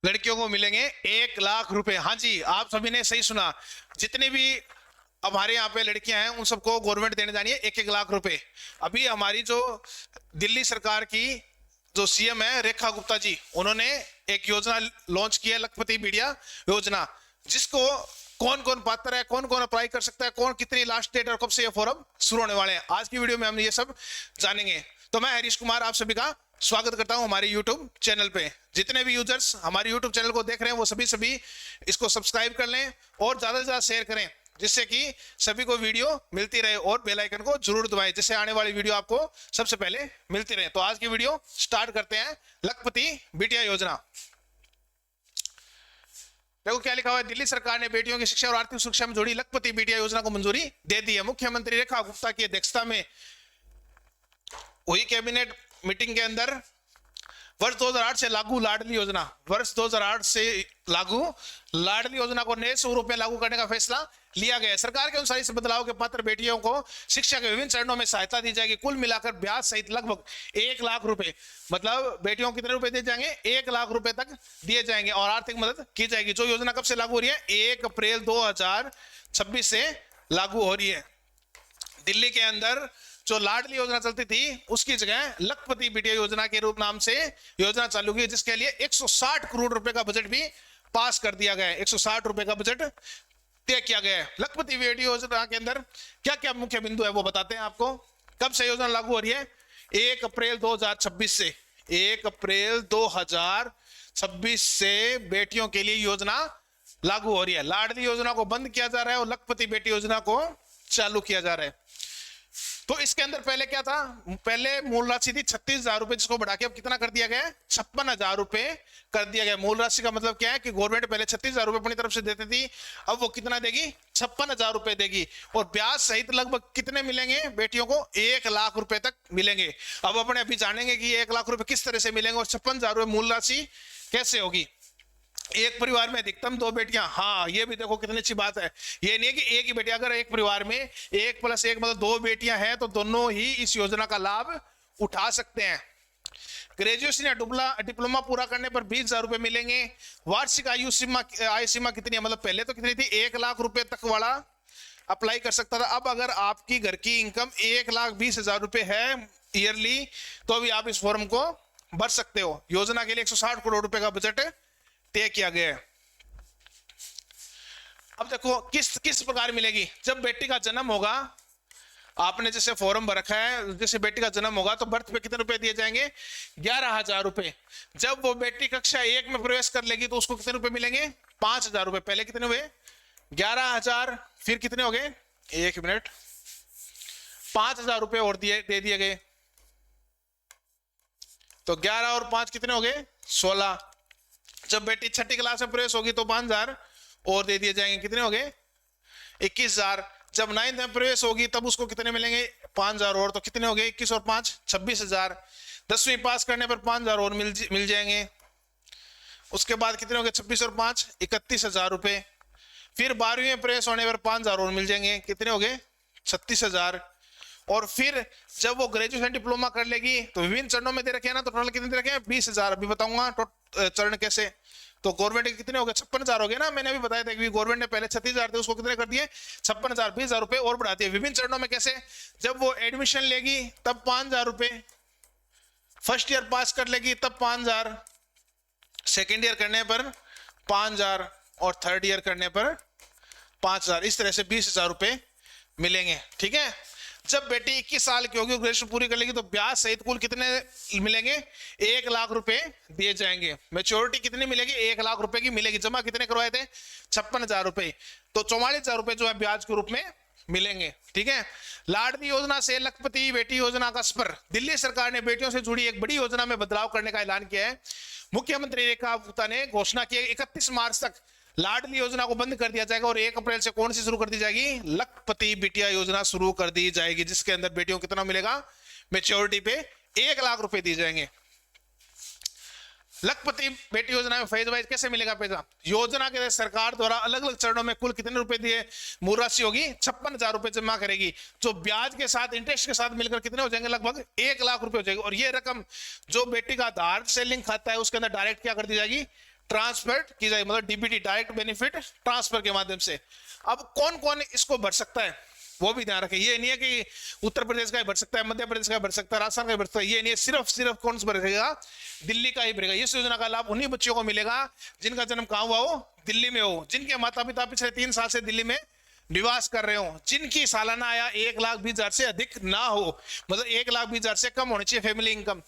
लड़कियों को मिलेंगे 1 लाख रुपए। हाँ जी, आप सभी ने सही सुना, जितने भी हमारे यहाँ पे लड़कियां हैं उन सबको गवर्नमेंट देने जानी है 1-1 लाख रुपए। अभी हमारी जो दिल्ली सरकार की जो सीएम है रेखा गुप्ता जी, उन्होंने एक योजना लॉन्च की है, लखपति बिटिया योजना, जिसको कौन कौन पात्र है, कौन कौन अप्लाई कर सकता है, कौन कितनी लास्ट डेट और कब से ये फॉर्म शुरू होने वाले हैं, आज की वीडियो में हम ये सब जानेंगे। तो मैं हरीश कुमार आप सभी का स्वागत करता हूं हमारे YouTube चैनल पे। जितने भी यूजर्स हमारे YouTube चैनल को देख रहे हैं वो सभी इसको सब्सक्राइब कर लें और ज्यादा से ज्यादा शेयर करें, जिससे कि सभी को वीडियो मिलती रहे, और बेल आइकन को जरूर दबाएं जिससे आने वाली वीडियो आपको सबसे पहले मिलती रहे। तो आज की वीडियो स्टार्ट करते हैं। लखपति बिटिया योजना, देखो क्या लिखा हुआ है। दिल्ली सरकार ने बेटियों की शिक्षा और आर्थिक सुरक्षा में जोड़ी लखपति बिटिया योजना को मंजूरी दे दी है। मुख्यमंत्री रेखा गुप्ता की अध्यक्षता में हुई कैबिनेट मीटिंग के अंदर वर्ष 2008 से लागू लाडली योजना, वर्ष 2008 से लागू लाडली योजना को नए स्वरूप में लागू करने का फैसला लिया गया है। सरकार के अनुसार इस बदलाव के पात्र बेटियों को शिक्षा के विभिन्न चरणों में सहायता दी जाएगी। कुल मिलाकर ब्याज सहित लगभग 1 लाख रुपए, मतलब बेटियों को कितने रुपए दिए जाएंगे, 1 लाख रुपए तक दिए जाएंगे और आर्थिक मदद की जाएगी। जो योजना कब से लागू हो रही है, 1 अप्रैल 2026 से लागू हो रही है। दिल्ली के अंदर जो लाडली योजना चलती थी उसकी जगह लखपति बिटिया योजना के रूप नाम से योजना चालू की, जिसके लिए 160 करोड़ रुपए का बजट भी पास कर दिया गया है। 160 रुपए का बजट तय किया गया है। लखपति बिटिया योजना के अंदर क्या क्या मुख्य बिंदु है वो बताते हैं आपको। कब से योजना लागू हो रही है, 1 अप्रैल 2026 से। 1 अप्रैल 2026 से बेटियों के लिए योजना लागू हो रही है। लाडली योजना को बंद किया जा रहा है और लखपति बेटी योजना को चालू किया जा रहा है। तो इसके अंदर पहले क्या था, पहले मूल राशि थी 36,000 रुपए, जिसको बढ़ा के अब कितना कर दिया गया है, 56,000 रुपए कर दिया गया। मूल राशि का मतलब क्या है कि गवर्नमेंट पहले 36,000 रुपए अपनी तरफ से देती थी, अब वो कितना देगी, 56,000 रुपए देगी। और ब्याज सहित लगभग कितने मिलेंगे बेटियों को, 1 लाख रुपए तक मिलेंगे। अब अपने अभी जानेंगे कि 1 लाख रुपए किस तरह से मिलेंगे और 56,000 रुपए मूल राशि कैसे होगी। एक परिवार में अधिकतम 2 बेटियां, हाँ ये भी देखो कितनी अच्छी बात है। ये नहीं है कि एक ही बेटी, अगर एक परिवार में 1 + 1 मतलब 2 बेटियां हैं तो दोनों ही इस योजना का लाभ उठा सकते हैं। ग्रेजुएशन या डिप्लोमा पूरा करने पर 20,000 रुपए मिलेंगे। वार्षिक आयु सीमा कितनी है, मतलब पहले तो कितनी थी, 1 लाख रुपए तक वाला अप्लाई कर सकता था। अब अगर आपकी घर की इनकम 1,20,000 रुपए है ईयरली तो अभी आप इस फॉर्म को भर सकते हो। योजना के लिए 160 करोड़ रुपए का बजट तय किया गया है। अब देखो किस प्रकार मिलेगी। जब बेटी का जन्म होगा, आपने जैसे फॉर्म भर रखा है, जैसे बेटी का जन्म होगा तो बर्थ पे कितने रुपए दिए जाएंगे, 11,000 रुपए। जब वो बेटी कक्षा 1 में प्रवेश कर लेगी तो उसको कितने रुपए मिलेंगे, 5,000 रुपए। पहले कितने हुए, 11,000, फिर कितने हो गए, 1 मिनट, 5,000 रुपए और दे दिए गए, तो 11 और 5 कितने हो गए, 16। जब बेटी 6ठी क्लास में प्रवेश होगी तो 5,000 और दे दिए जाएंगे, कितने हो गए, 21,000। जब 9th में प्रवेश होगी तब उसको कितने मिलेंगे, 5,000 और, तो कितने हो गए, 21 और 5 26,000। 10वीं पास करने पर 5,000 और मिल जाएंगे। उसके बाद कितने हो गए, 26 और 5 31,000 रुपए। फिर 12वीं में प्रवेश होने पर 5,000 और मिल जाएंगे, कितने हो गए, 36,000। और फिर जब वो ग्रेजुएशन डिप्लोमा कर लेगी तो विभिन्न चरणों में दे रखे हैं ना, तो टोटल कितने दे रखे हैं, 20,000। अभी बताऊंगा चरण कैसे। तो गवर्नमेंट के कितने हो गए, 56,000 हो गए ना। मैंने अभी बताया था कि गवर्नमेंट ने पहले 36,000 थे, उसको कितने कर दिए, 56,000, 20,000 रुपए और बढ़ा दिए। विभिन्न चरणों में कैसे, जब वो एडमिशन लेगी तब 5,000 रुपए, फर्स्ट ईयर पास कर लेगी तब 5,000, सेकेंड ईयर करने पर 5,000 और थर्ड ईयर करने पर 5,000। इस तरह से 20,000 रुपए मिलेंगे। ठीक है। जब बेटी 21 साल की होगी, ग्रेजुएशन पूरी कर लेगी तो ब्याज सहित कुल कितने मिलेंगे, 1 लाख रुपए दिए जाएंगे। मैच्योरिटी कितनी मिलेगी, 1 लाख रुपए की मिलेगी। जमा कितने करवाए थे, 56,000 रुपए, तो 44,000 रुपए जो है ब्याज के रूप में मिलेंगे। ठीक है। लाडली योजना से लखपति बेटी योजना का स्पर। दिल्ली सरकार ने बेटियों से जुड़ी एक बड़ी योजना में बदलाव करने का ऐलान किया है। मुख्यमंत्री रेखा गुप्ता ने घोषणा की है 31 मार्च तक लाडली योजना को बंद कर दिया जाएगा और 1 अप्रैल से कौन सी शुरू कर दी जाएगी, लखपति बिटिया योजना शुरू कर दी जाएगी, जिसके अंदर बेटियों को कितना मिलेगा, मैच्योरिटी पे 1 लाख रुपए दिए जाएंगे। लखपति बेटी योजना में फेज वाइज कैसे मिलेगा पैसा, योजना के सरकार द्वारा अलग अलग चरणों में कुल कितने रुपए दिए, मूल राशि होगी 56,000 रुपए जमा करेगी, जो ब्याज के साथ इंटरेस्ट के साथ मिलकर कितने हो जाएंगे, लगभग 1 लाख रुपए हो जाएगी। और ये रकम जो बेटी का आधार से लिंक खाता है उसके अंदर डायरेक्ट क्या कर दी जाएगी, ट्रांसफर की जाए, मतलब डीबीटी डायरेक्ट बेनिफिट ट्रांसफर के माध्यम से। अब कौन कौन इसको भर सकता है वो भी ध्यान रखें। ये नहीं है कि उत्तर प्रदेश का ही भर सकता है, मध्य प्रदेश का भर सकता है, राजस्थान का ही भर सकता है, ये नहीं है। सिर्फ कौन सा भरेगा? दिल्ली का ही भरेगा। इस योजना का लाभ उन्हीं बच्चों को मिलेगा जिनका जन्म कहाँ हुआ हो? दिल्ली में हो, जिनके माता पिता पिछले 3 साल से दिल्ली में निवास कर रहे हो, जिनकी सालाना आय 1,20,000 से अधिक ना हो, मतलब 1,20,000 से कम होनी चाहिए फैमिली इनकम।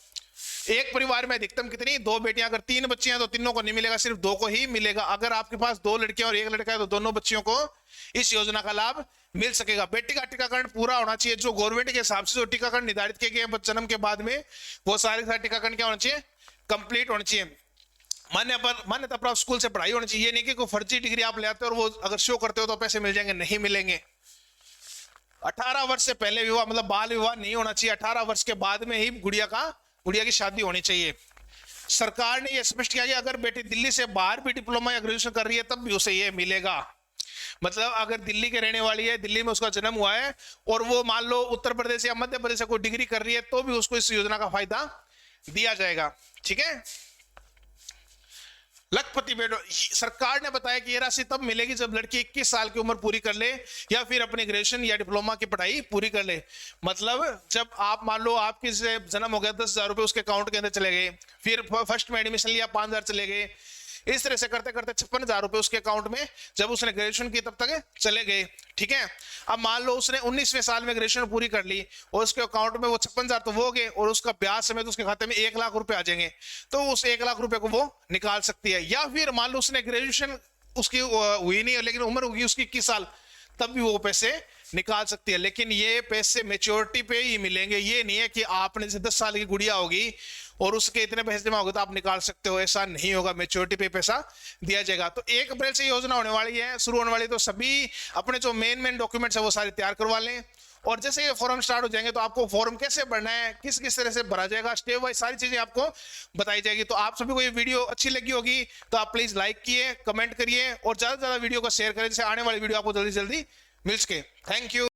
एक परिवार में अधिकतम कितनी? 2 बेटियां। अगर 3 बच्चियां तो तीनों को नहीं मिलेगा, सिर्फ 2 को ही मिलेगा। अगर आपके पास 2 लड़कियां और 1 लड़का है तो दोनों बच्चियों को इस योजना का लाभ मिल सकेगा। बेटी का टीकाकरण पूरा होना चाहिए। जो गवर्नमेंट के हिसाब से जो टीकाकरण निर्धारित किए गए हैं जन्म के बाद में, वो सारे टीकाकरण क्या होना चाहिए? कंप्लीट होना चाहिए। मान्यता प्राप्त स्कूल से पढ़ाई होनी चाहिए। ये नहीं कि कोई फर्जी डिग्री आप ले आते हो और वो अगर शो करते हो तो पैसे मिल जाएंगे, नहीं मिलेंगे। 18 वर्ष से पहले विवाह, मतलब बाल विवाह नहीं होना चाहिए। 18 वर्ष के बाद में ही गुड़िया की शादी होनी चाहिए। सरकार ने यह स्पष्ट किया कि अगर बेटी दिल्ली से बाहर भी डिप्लोमा या ग्रेजुएशन कर रही है तब भी उसे यह मिलेगा। मतलब अगर दिल्ली के रहने वाली है, दिल्ली में उसका जन्म हुआ है और वो मान लो उत्तर प्रदेश या मध्य प्रदेश से कोई डिग्री कर रही है तो भी उसको इस योजना का फायदा दिया जाएगा। ठीक है। लखपति बेटो, सरकार ने बताया कि ये राशि तब मिलेगी जब लड़की 21 साल की उम्र पूरी कर ले या फिर अपनी ग्रेजुएशन या डिप्लोमा की पढ़ाई पूरी कर ले। मतलब जब आप मान लो आपके जन्म हो गया, 10,000 रुपए उसके अकाउंट के अंदर चले गए, फिर फर्स्ट में एडमिशन लिया 5,000 चले गए, इस तरह से करते करते 56,000 रुपए उसके अकाउंट में जब उसने ग्रेजुएशन की तब तक चले गए। ठीक है। अब मान लो उसने 19वें साल में ग्रेजुएशन पूरी कर ली और उसके अकाउंट में वो 56,000 तो वो हो गए और उसका ब्याज समेत उसके खाते में 1,00,000 रुपए आ जाएंगे, तो उस 1,00,000 रुपए को वो निकाल सकती है। या फिर मान लो उसने ग्रेजुएशन उसकी हुई नहीं लेकिन उम्र होगी उसकी 21 साल, तब भी वो पैसे निकाल सकती है। लेकिन ये पैसे मेच्योरिटी पे ही मिलेंगे। ये नहीं है कि आपने जैसे 10 साल की गुड़िया होगी और उसके इतने पैसे जमा होंगे तो आप निकाल सकते हो, ऐसा नहीं होगा। मेच्योरिटी पे पैसा दिया जाएगा। तो 1 अप्रैल से योजना होने वाली है, शुरू होने वाली है। तो सभी अपने जो मेन डॉक्यूमेंट्स है वो सारे तैयार करवा लें और जैसे ये फॉर्म स्टार्ट हो जाएंगे तो आपको फॉर्म कैसे भरना है, किस किस तरह से भरा जाएगा, स्टेप वाइज सारी चीजें आपको बताई जाएगी। तो आप सभी को ये वीडियो अच्छी लगी होगी तो आप प्लीज लाइक किए, कमेंट करिए और ज्यादा से ज्यादा वीडियो को शेयर करें जिससे आने वाली वीडियो आपको जल्दी जल्दी मिल सके। Thank you.